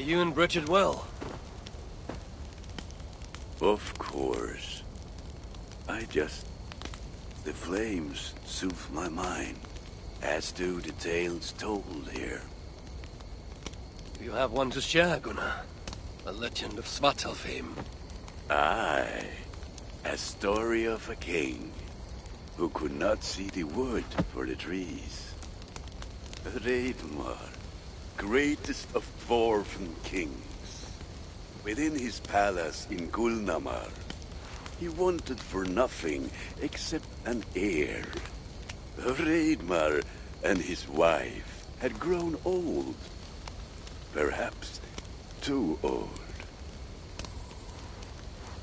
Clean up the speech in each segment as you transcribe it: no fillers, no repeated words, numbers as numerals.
you and Bridget well? Of course. The flames soothe my mind, as do the tales told here. You have one to share, Gunnar. A legend of Svartalfheim. Aye. A story of a king who could not see the wood for the trees. Reidmar, greatest of dwarven kings. Within his palace in Gulnamar, he wanted for nothing except an heir. Reidmar and his wife had grown old. Perhaps too old.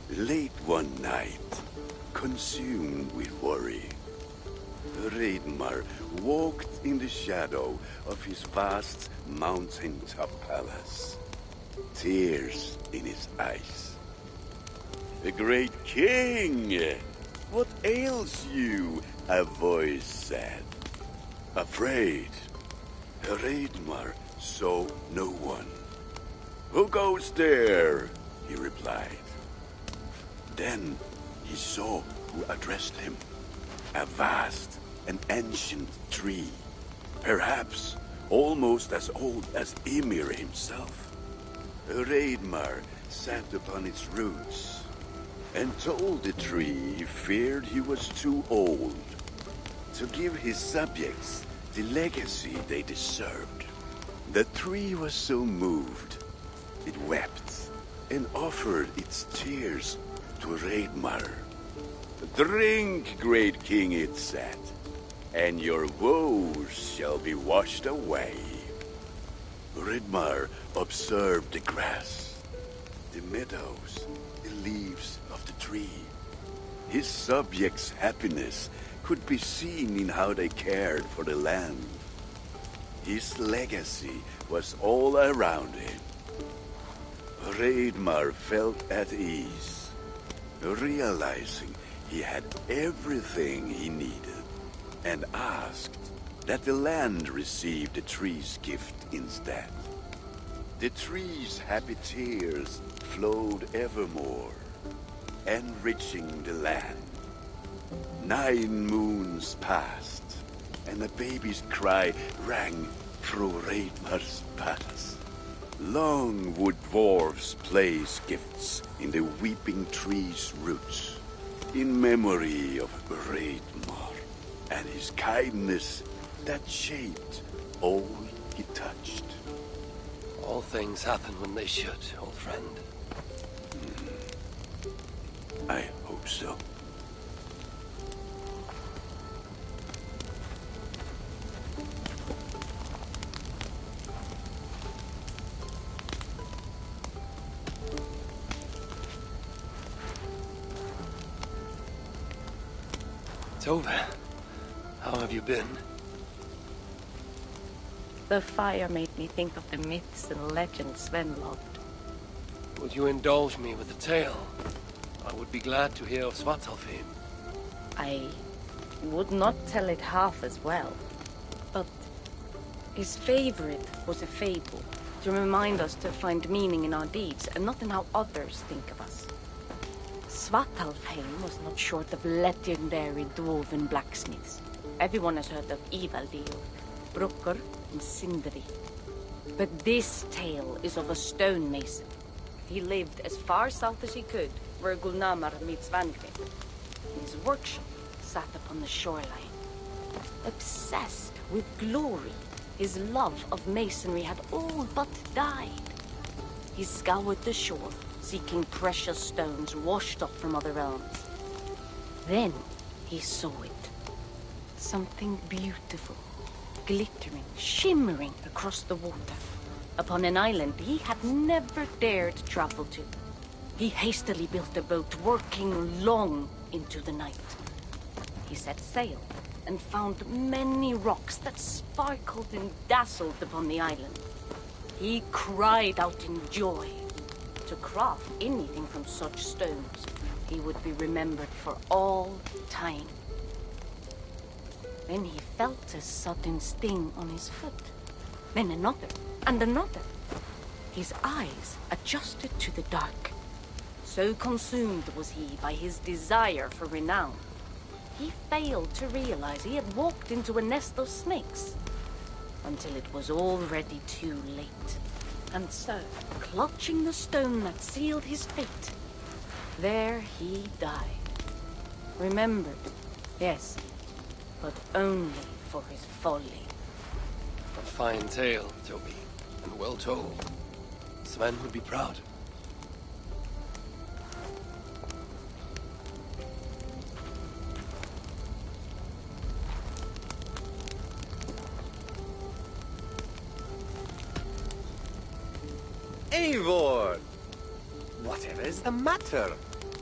Late one night, consumed with worry, Reidmar walked in the shadow of his vast mountaintop palace, tears in his eyes. "The great king! What ails you?" a voice said. Afraid, Reidmar saw no one. "Who goes there?" he replied. Then he saw who addressed him. A vast and ancient tree, perhaps almost as old as Ymir himself. Reidmar sat upon its roots and told the tree he feared he was too old to give his subjects the legacy they deserved. The tree was so moved, it wept and offered its tears to Reidmar. "Drink, great king," it said, "and your woes shall be washed away." Reidmar observed the grass, the meadows, the leaves of the tree. His subjects' happiness could be seen in how they cared for the land. His legacy was all around him. Reidmar felt at ease, realizing he had everything he needed, and asked that the land receive the tree's gift instead. The tree's happy tears flowed evermore, enriching the land. 9 moons passed, and a baby's cry rang through Reidmar's palace. Long would dwarves place gifts in the weeping tree's roots, in memory of Reidmar and his kindness that shaped all he touched. All things happen when they should, old friend. I hope so. Tove, how have you been? The fire made me think of the myths and legends Sven loved. Would you indulge me with a tale? I would be glad to hear of Svartalfheim. I would not tell it half as well, but his favorite was a fable, to remind us to find meaning in our deeds and not in how others think of us. Svartalfheim was not short of legendary dwarven blacksmiths. Everyone has heard of Ivaldi, Brucker, and Sindri. But this tale is of a stonemason. He lived as far south as he could, where Gulnamar meets Vangrid. His workshop sat upon the shoreline. Obsessed with glory, his love of masonry had all but died. He scoured the shore, seeking precious stones washed up from other realms. Then he saw it. Something beautiful, glittering, shimmering across the water, upon an island he had never dared travel to. He hastily built a boat, working long into the night. He set sail and found many rocks that sparkled and dazzled upon the island. He cried out in joy. To craft anything from such stones, he would be remembered for all time. Then he felt a sudden sting on his foot. Then another, and another. His eyes adjusted to the dark. So consumed was he by his desire for renown, he failed to realize he had walked into a nest of snakes, until it was already too late. And so, clutching the stone that sealed his fate, there he died. Remembered, yes, but only for his folly. A fine tale, Toby, and well told. Sven would be proud. Eivor! Whatever is the matter?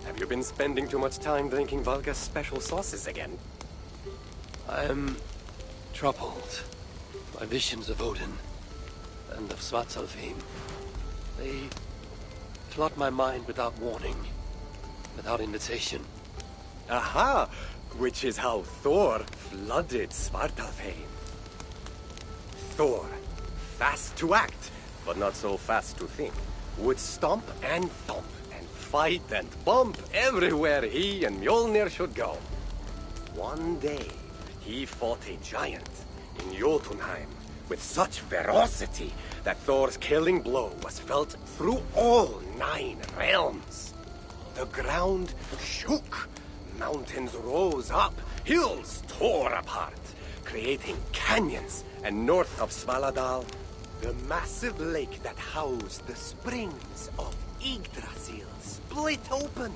Have you been spending too much time drinking Valga's special sauces again? I am troubled by visions of Odin and of Svartalfheim. They flood my mind without warning, without invitation. Aha! Which is how Thor flooded Svartalfheim. Thor, fast to act, but not so fast to think, would stomp and thump and fight and bump everywhere he and Mjolnir should go. One day, he fought a giant in Jotunheim with such ferocity that Thor's killing blow was felt through all 9 realms. The ground shook, mountains rose up, hills tore apart, creating canyons, and north of Svaladal, the massive lake that housed the springs of Yggdrasil split open,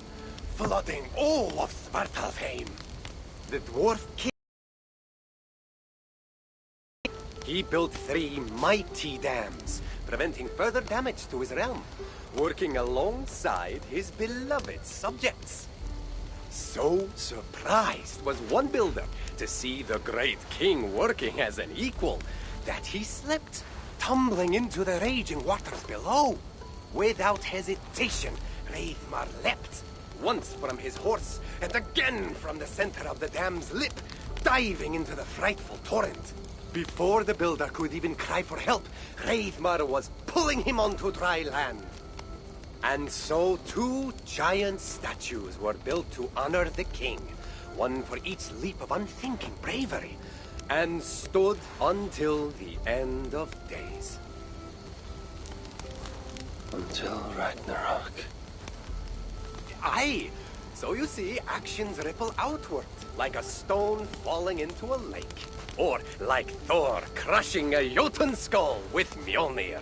flooding all of Svartalfheim. The dwarf king, he built 3 mighty dams, preventing further damage to his realm, working alongside his beloved subjects. So surprised was one builder to see the great king working as an equal that he slipped, tumbling into the raging waters below. Without hesitation, Hreidmar leapt, once from his horse, and again from the center of the dam's lip, diving into the frightful torrent. Before the builder could even cry for help, Hreidmar was pulling him onto dry land. And so 2 giant statues were built to honor the king, one for each leap of unthinking bravery, and stood until the end of days. Until Ragnarok. Aye! So you see, actions ripple outward, like a stone falling into a lake. Or like Thor crushing a Jotun skull with Mjolnir.